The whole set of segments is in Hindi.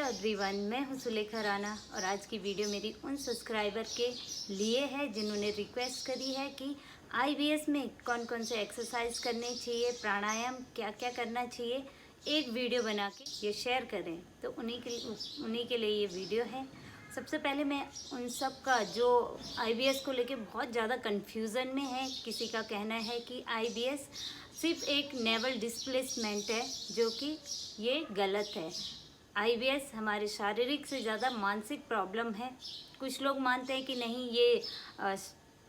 एवरीवन, मैं हूं सुलेखा राणा और आज की वीडियो मेरी उन सब्सक्राइबर के लिए है जिन्होंने रिक्वेस्ट करी है कि आईबीएस में कौन कौन से एक्सरसाइज करने चाहिए, प्राणायाम क्या क्या करना चाहिए, एक वीडियो बना के ये शेयर करें। तो उन्हीं के लिए ये वीडियो है। सबसे पहले मैं उन सब का जो आईबीएस को लेके बहुत ज़्यादा कन्फ्यूज़न में है, किसी का कहना है कि आईबीएस सिर्फ एक नेवल डिस्प्लेसमेंट है, जो कि ये गलत है। आईबीएस हमारे शारीरिक से ज़्यादा मानसिक प्रॉब्लम है। कुछ लोग मानते हैं कि नहीं, ये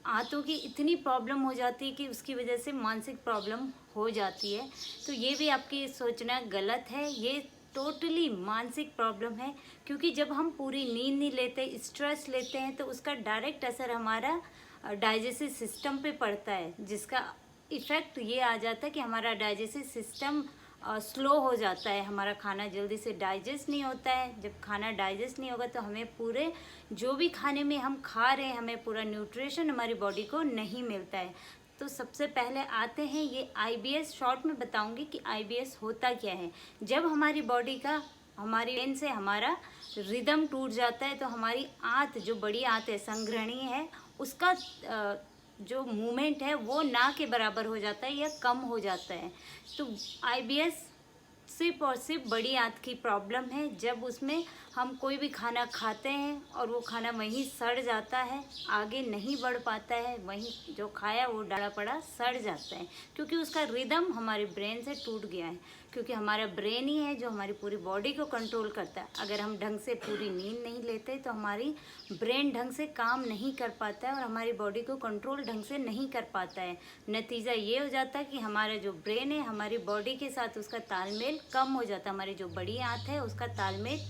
आंतों की इतनी प्रॉब्लम हो जाती है कि उसकी वजह से मानसिक प्रॉब्लम हो जाती है। तो ये भी आपकी सोचना गलत है। ये टोटली मानसिक प्रॉब्लम है, क्योंकि जब हम पूरी नींद नहीं लेते, स्ट्रेस लेते हैं, तो उसका डायरेक्ट असर हमारा डाइजेस्टिव सिस्टम पे पड़ता है, जिसका इफ़ेक्ट ये आ जाता है कि हमारा डाइजेस्टिव सिस्टम स्लो हो जाता है। हमारा खाना जल्दी से डाइजेस्ट नहीं होता है। जब खाना डाइजेस्ट नहीं होगा तो हमें पूरे जो भी खाने में हम खा रहे हैं, हमें पूरा न्यूट्रिशन हमारी बॉडी को नहीं मिलता है। तो सबसे पहले आते हैं ये आईबीएस। शॉर्ट में बताऊंगी कि आईबीएस होता क्या है। जब हमारी बॉडी का, हमारी ब्रेन से हमारा रिदम टूट जाता है, तो हमारी आंत, जो बड़ी आंत है, संग्रहणीय है, उसका जो मूवमेंट है वो ना के बराबर हो जाता है या कम हो जाता है। तो आईबीएस सिर्फ और सिर्फ बड़ी आंत की प्रॉब्लम है। जब उसमें हम कोई भी खाना खाते हैं और वो खाना वहीं सड़ जाता है, आगे नहीं बढ़ पाता है, वहीं जो खाया वो डाला पड़ा सड़ जाता है, क्योंकि उसका रिदम हमारे ब्रेन से टूट गया है। क्योंकि हमारा ब्रेन ही है जो हमारी पूरी बॉडी को कंट्रोल करता है। अगर हम ढंग से पूरी नींद नहीं लेते तो हमारी ब्रेन ढंग से काम नहीं कर पाता है और हमारी बॉडी को कंट्रोल ढंग से नहीं कर पाता है। नतीजा ये हो जाता है कि हमारा जो ब्रेन है, हमारी बॉडी के साथ उसका तालमेल कम हो जाता है। हमारी जो बड़ी आंत है उसका तालमेल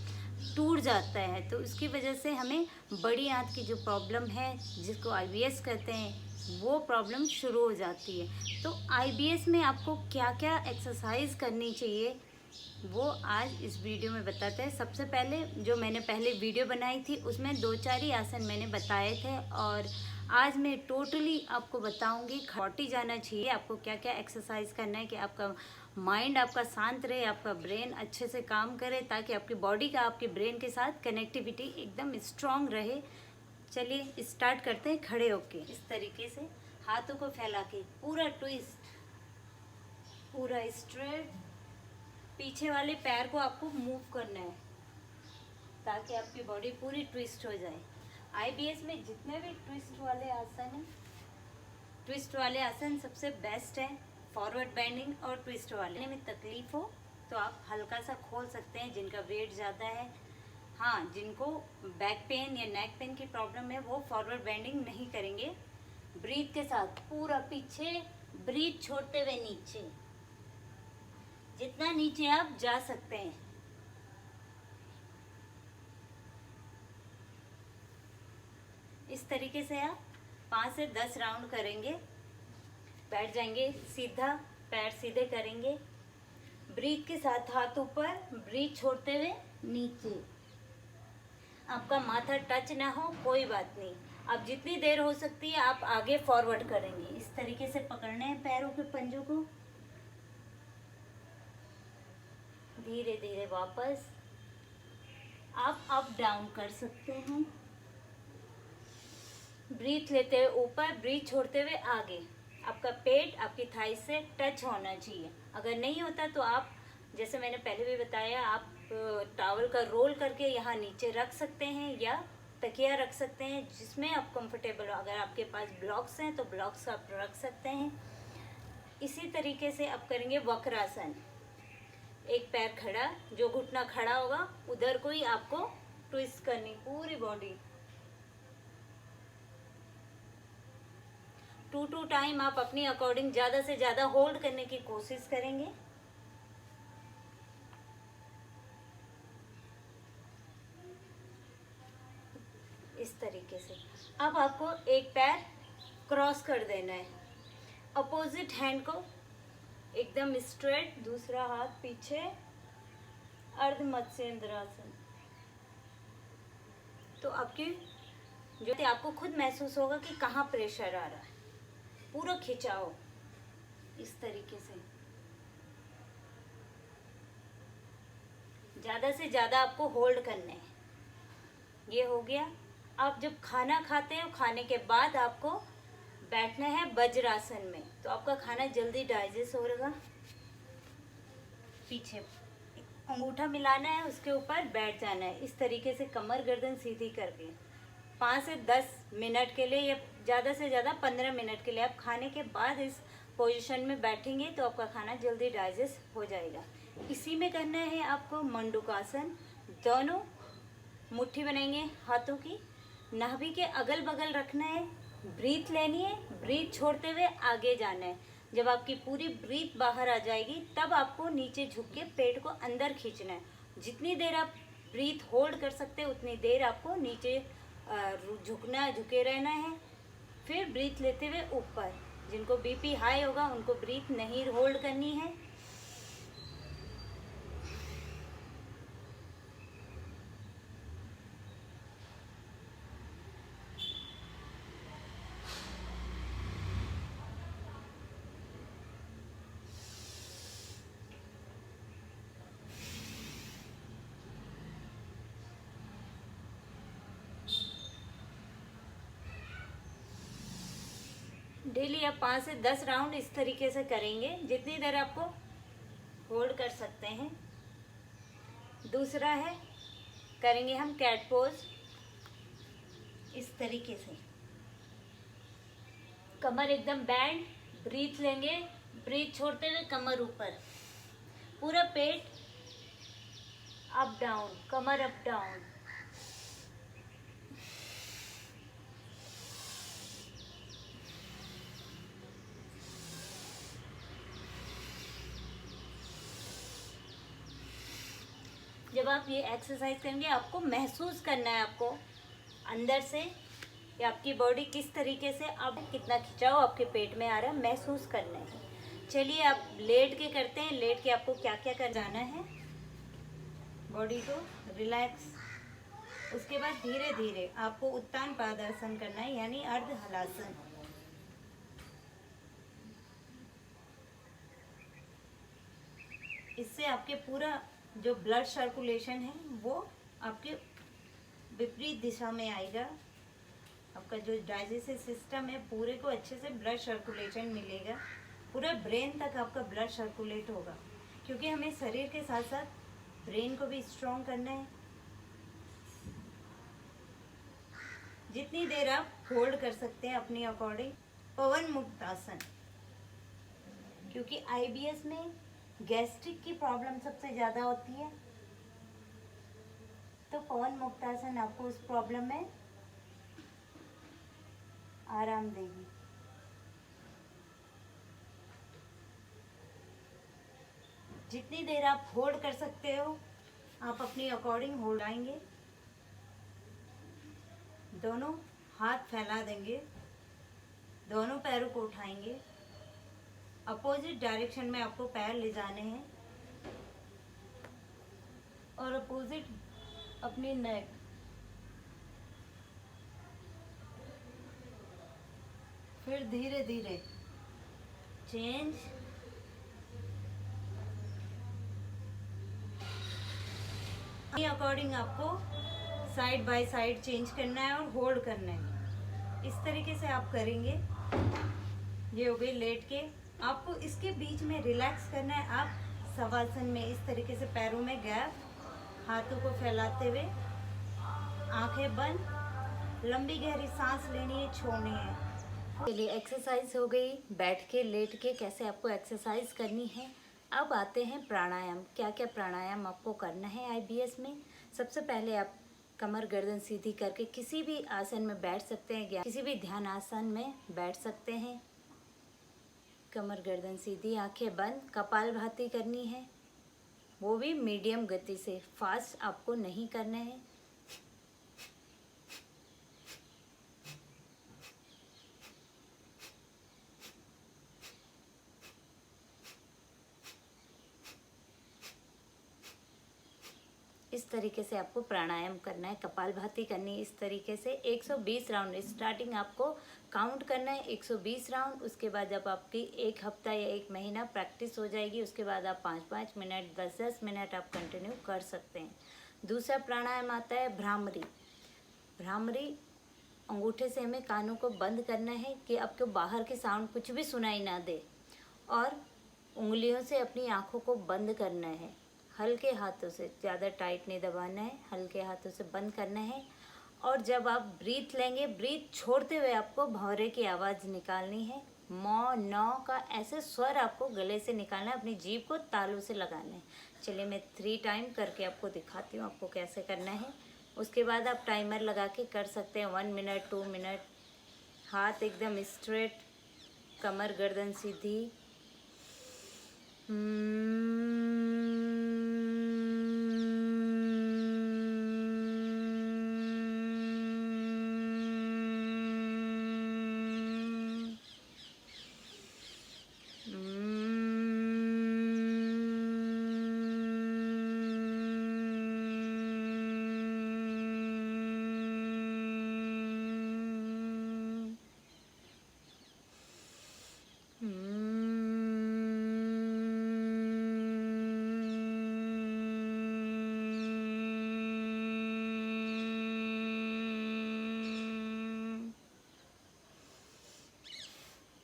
टूट जाता है। तो इसकी वजह से हमें बड़ी आंत की जो प्रॉब्लम है, जिसको आईबीएस कहते हैं, वो प्रॉब्लम शुरू हो जाती है। तो आईबीएस में आपको क्या क्या एक्सरसाइज करनी चाहिए वो आज इस वीडियो में बताते हैं। सबसे पहले जो मैंने पहले वीडियो बनाई थी उसमें 2-4 ही आसन मैंने बताए थे, और आज मैं टोटली आपको बताऊंगी खौटी जाना चाहिए, आपको क्या क्या एक्सरसाइज करना है कि आपका माइंड आपका शांत रहे, आपका ब्रेन अच्छे से काम करे, ताकि आपकी बॉडी का आपके ब्रेन के साथ कनेक्टिविटी एकदम स्ट्रांग रहे। चलिए स्टार्ट करते हैं। खड़े होके इस तरीके से हाथों को फैला के पूरा ट्विस्ट, पूरा स्ट्रेट, पीछे वाले पैर को आपको मूव करना है ताकि आपकी बॉडी पूरी ट्विस्ट हो जाए। आईबीएस में जितने भी ट्विस्ट वाले आसन हैं, ट्विस्ट वाले आसन सबसे बेस्ट है। फॉरवर्ड बेंडिंग और ट्विस्ट वाले में तकलीफ हो तो आप हल्का सा खोल सकते हैं, जिनका वेट ज़्यादा है। हाँ, जिनको बैक पेन या नेक पेन की प्रॉब्लम है वो फॉरवर्ड बेंडिंग नहीं करेंगे। ब्रीथ के साथ पूरा पीछे, ब्रीथ छोड़ते हुए नीचे, जितना नीचे आप जा सकते हैं। इस तरीके से आप 5 से 10 राउंड करेंगे। बैठ जाएंगे सीधा, पैर सीधे करेंगे, ब्रीथ के साथ हाथ ऊपर, ब्रीथ छोड़ते हुए नीचे। आपका माथा टच ना हो कोई बात नहीं, आप जितनी देर हो सकती है आप आगे फॉरवर्ड करेंगे। इस तरीके से पकड़ने हैं पैरों के पंजों को, धीरे धीरे वापस आप अप डाउन कर सकते हैं। ब्रीथ लेते हुए ऊपर, ब्रीथ छोड़ते हुए आगे। आपका पेट आपकी थाई से टच होना चाहिए। अगर नहीं होता तो आप, जैसे मैंने पहले भी बताया, आप टॉवल का रोल करके यहाँ नीचे रख सकते हैं या तकिया रख सकते हैं, जिसमें आप कंफर्टेबल हो। अगर आपके पास ब्लॉक्स हैं तो ब्लॉक्स आप रख सकते हैं। इसी तरीके से आप करेंगे वक्रासन। एक पैर खड़ा, जो घुटना खड़ा होगा उधर को ही आपको ट्विस्ट करनी पूरी बॉडी। 2 टाइम आप अपनी अकॉर्डिंग ज़्यादा से ज़्यादा होल्ड करने की कोशिश करेंगे। इस तरीके से अब आपको एक पैर क्रॉस कर देना है, अपोजिट हैंड को एकदम स्ट्रेट, दूसरा हाथ पीछे, अर्ध मत्स्येंद्रासन। तो आपकी जो आपको खुद महसूस होगा कि कहाँ प्रेशर आ रहा है। पूरा खिंचाओ इस तरीके से। ज़्यादा से ज़्यादा आपको होल्ड करने हैं। ये हो गया। आप जब खाना खाते हैं, खाने के बाद आपको बैठना है वज्रासन में, तो आपका खाना जल्दी डाइजेस्ट होगा। पीछे अंगूठा मिलाना है, उसके ऊपर बैठ जाना है इस तरीके से, कमर गर्दन सीधी करके 5 से 10 मिनट के लिए या ज़्यादा से ज़्यादा 15 मिनट के लिए आप खाने के बाद इस पोजीशन में बैठेंगे तो आपका खाना जल्दी डाइजेस्ट हो जाएगा। इसी में करना है आपको मंडूकासन। दोनों मुट्ठी बनाएंगे हाथों की, नाभि के अगल बगल रखना है, ब्रीथ लेनी है, ब्रीथ छोड़ते हुए आगे जाना है। जब आपकी पूरी ब्रीथ बाहर आ जाएगी तब आपको नीचे झुक के पेट को अंदर खींचना है। जितनी देर आप ब्रीथ होल्ड कर सकते हैं उतनी देर आपको नीचे झुके रहना है। फिर ब्रीथ लेते हुए ऊपर। जिनको बीपी हाई होगा उनको ब्रीथ नहीं होल्ड करनी है। डेली आप 5 से 10 राउंड इस तरीके से करेंगे, जितनी देर आपको होल्ड कर सकते हैं। दूसरा है, करेंगे हम कैट पोज इस तरीके से, कमर एकदम बैंड, ब्रीथ लेंगे, ब्रीथ छोड़ते हुए कमर ऊपर, पूरा पेट अप डाउन, कमर अप डाउन। जब आप ये एक्सरसाइज करेंगे आपको महसूस करना है, आपको अंदर से कि आपकी बॉडी किस तरीके से, अब कितना खिंचाव आपके पेट में आ रहा है, महसूस करना है। चलिए आप लेट के करते हैं। लेट के आपको क्या क्या कर जाना है, बॉडी को रिलैक्स। उसके बाद धीरे धीरे आपको उत्तान पादासन करना है, यानी अर्ध हलासन। इससे आपके पूरा जो ब्लड सर्कुलेशन है वो आपके विपरीत दिशा में आएगा। आपका जो डाइजेस्टिव सिस्टम है पूरे को अच्छे से ब्लड सर्कुलेशन मिलेगा, पूरा ब्रेन तक आपका ब्लड सर्कुलेट होगा, क्योंकि हमें शरीर के साथ साथ ब्रेन को भी स्ट्रॉन्ग करना है। जितनी देर आप होल्ड कर सकते हैं अपनी अकॉर्डिंग। पवन मुक्त आसन, क्योंकि आईबीएस में गैस्ट्रिक की प्रॉब्लम सबसे ज़्यादा होती है, तो पवन मुक्त आसन आपको उस प्रॉब्लम में आराम देगी। जितनी देर आप होल्ड कर सकते हो आप अपनी अकॉर्डिंग होल्ड आएंगे। दोनों हाथ फैला देंगे, दोनों पैरों को उठाएंगे, अपोजिट डायरेक्शन में आपको पैर ले जाने हैं और अपोजिट अपनी नेक। फिर धीरे धीरे चेंज, अकॉर्डिंग आपको साइड बाय साइड चेंज करना है और होल्ड करना है। इस तरीके से आप करेंगे। ये हो गई लेट के। आपको इसके बीच में रिलैक्स करना है। आप शवासन में इस तरीके से पैरों में गैप, हाथों को फैलाते हुए, आंखें बंद, लंबी गहरी सांस लेनी है, छोड़नी है। चलिए एक्सरसाइज हो गई। बैठ के लेट के कैसे आपको एक्सरसाइज करनी है। अब आते हैं प्राणायाम। क्या क्या प्राणायाम आपको करना है आईबीएस में। सबसे पहले आप कमर गर्दन सीधी करके किसी भी आसन में बैठ सकते हैं, या किसी भी ध्यान आसन में बैठ सकते हैं। कमर गर्दन सीधी, आंखें बंद, कपालभाति करनी है, वो भी मीडियम गति से, फास्ट आपको नहीं करना है। इस तरीके से आपको प्राणायाम करना है, कपालभाति करनी है। इस तरीके से 120 राउंड स्टार्टिंग आपको काउंट करना है, 120 राउंड। उसके बाद जब आपकी 1 हफ्ता या 1 महीना प्रैक्टिस हो जाएगी, उसके बाद आप 5-5 मिनट 10-10 मिनट आप कंटिन्यू कर सकते हैं। दूसरा प्राणायाम आता है भ्रामरी। भ्रामरी अंगूठे से हमें कानों को बंद करना है कि आपको बाहर के साउंड कुछ भी सुनाई ना दे, और उंगलियों से अपनी आँखों को बंद करना है, हल्के हाथों से, ज़्यादा टाइट नहीं दबाना है, हल्के हाथों से बंद करना है। और जब आप ब्रीथ लेंगे, ब्रीथ छोड़ते हुए आपको भौरे की आवाज़ निकालनी है। मौ नौ का ऐसे स्वर आपको गले से निकालना है, अपनी जीभ को तालू से लगाना है। चलिए मैं 3 टाइम करके आपको दिखाती हूँ आपको कैसे करना है। उसके बाद आप टाइमर लगा के कर सकते हैं, 1 मिनट 2 मिनट। हाथ एकदम स्ट्रेट, कमर गर्दन सीधी।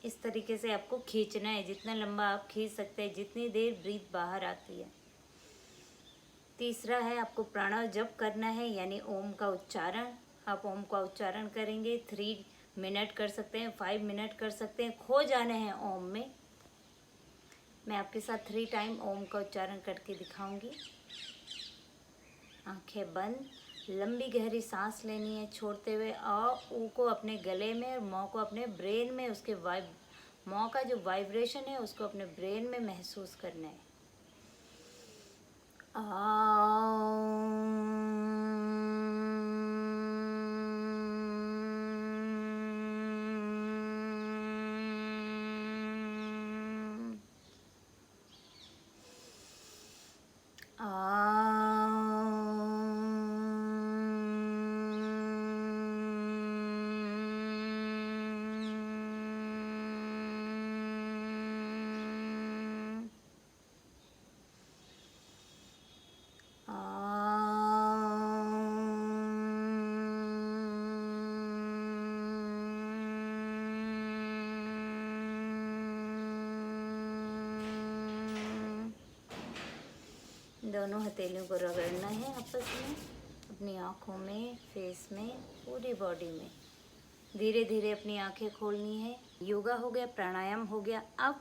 इस तरीके से आपको खींचना है, जितना लंबा आप खींच सकते हैं, जितनी देर ब्रीथ बाहर आती है। तीसरा है आपको प्राणायाम जप करना है, यानी ओम का उच्चारण। आप ओम का उच्चारण करेंगे, 3 मिनट कर सकते हैं, 5 मिनट कर सकते हैं, खो जाने हैं ओम में। मैं आपके साथ 3 टाइम ओम का उच्चारण करके दिखाऊंगी। आंखें बंद, लंबी गहरी सांस लेनी है छोड़ते हुए, और ऊ को अपने गले में और मौ को अपने ब्रेन में, उसके मौ का जो वाइब्रेशन है उसको अपने ब्रेन में महसूस करना है। दोनों हथेलियों को रगड़ना है आपस में, अपनी आँखों में, फेस में, पूरी बॉडी में। धीरे धीरे अपनी आंखें खोलनी है। योगा हो गया, प्राणायाम हो गया। अब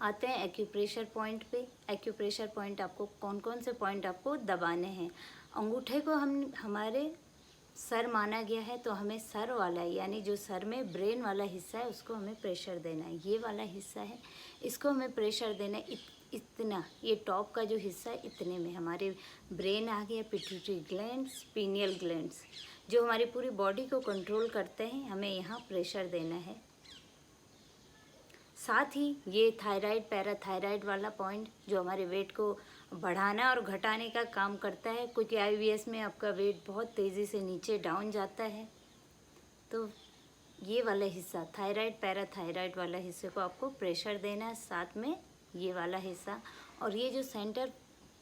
आते हैं एक्यूप्रेशर पॉइंट पे। एक्यूप्रेशर पॉइंट आपको कौन कौन से पॉइंट आपको दबाने हैं। अंगूठे को हमारे सर माना गया है, तो हमें सर वाला, यानी जो सर में ब्रेन वाला हिस्सा है उसको हमें प्रेशर देना है। ये वाला हिस्सा है, इसको हमें प्रेशर देना है। इतना, ये टॉप का जो हिस्सा है, इतने में हमारे ब्रेन आ गया, पिट्यूटरी ग्लैंड्स, पीनियल ग्लैंड्स, जो हमारी पूरी बॉडी को कंट्रोल करते हैं, हमें यहाँ प्रेशर देना है। साथ ही ये थायराइड, पैराथायराइड वाला पॉइंट जो हमारे वेट को बढ़ाना और घटाने का काम करता है, क्योंकि IBS में आपका वेट बहुत तेज़ी से नीचे डाउन जाता है। तो ये वाला हिस्सा, थायराइड पैराथायराइड वाला हिस्से को आपको प्रेशर देना है, साथ में ये वाला हिस्सा, और ये जो सेंटर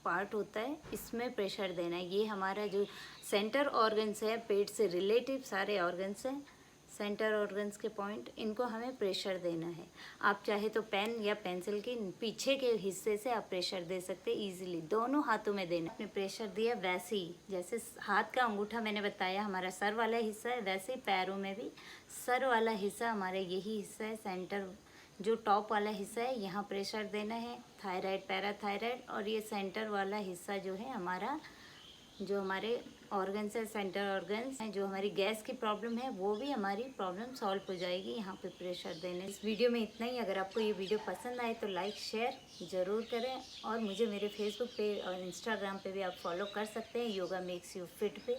पार्ट होता है इसमें प्रेशर देना है। ये हमारा जो सेंटर ऑर्गन्स है, पेट से रिलेटिव सारे ऑर्गन्स हैं, सेंटर ऑर्गन्स के पॉइंट, इनको हमें प्रेशर देना है। आप चाहे तो पेन या पेंसिल के पीछे के हिस्से से आप प्रेशर दे सकते हैं ईजिली, दोनों हाथों में देना। आपने प्रेशर दिया वैसे ही, जैसे हाथ का अंगूठा मैंने बताया हमारा सर वाला हिस्सा है, वैसे ही पैरों में भी सर वाला हिस्सा हमारा यही हिस्सा है, सेंटर जो टॉप वाला हिस्सा है, यहाँ प्रेशर देना है। थायराइड, पैराथायराइड, और ये सेंटर वाला हिस्सा जो है हमारा, जो हमारे ऑर्गन्स है, सेंटर ऑर्गन्स हैं, जो हमारी गैस की प्रॉब्लम है वो भी हमारी प्रॉब्लम सॉल्व हो जाएगी यहाँ पे प्रेशर देने। इस वीडियो में इतना ही। अगर आपको ये वीडियो पसंद आए तो लाइक शेयर ज़रूर करें, और मुझे मेरे फेसबुक पे और इंस्टाग्राम पे भी आप फॉलो कर सकते हैं, योगा मेक्स यू फिट पे।